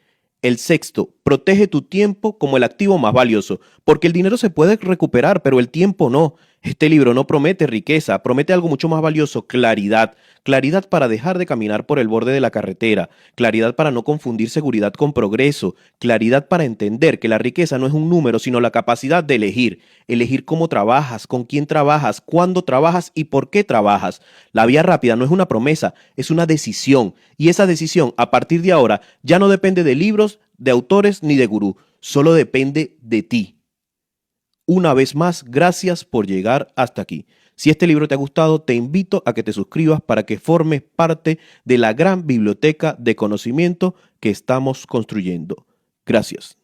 El sexto, protege tu tiempo como el activo más valioso, porque el dinero se puede recuperar, pero el tiempo no. Este libro no promete riqueza, promete algo mucho más valioso, claridad. Claridad para dejar de caminar por el borde de la carretera, claridad para no confundir seguridad con progreso, claridad para entender que la riqueza no es un número, sino la capacidad de elegir. Elegir cómo trabajas, con quién trabajas, cuándo trabajas y por qué trabajas. La vía rápida no es una promesa, es una decisión. Y esa decisión, a partir de ahora, ya no depende de libros, de autores ni de gurú, solo depende de ti. Una vez más, gracias por llegar hasta aquí. Si este libro te ha gustado, te invito a que te suscribas para que formes parte de la gran biblioteca de conocimiento que estamos construyendo. Gracias.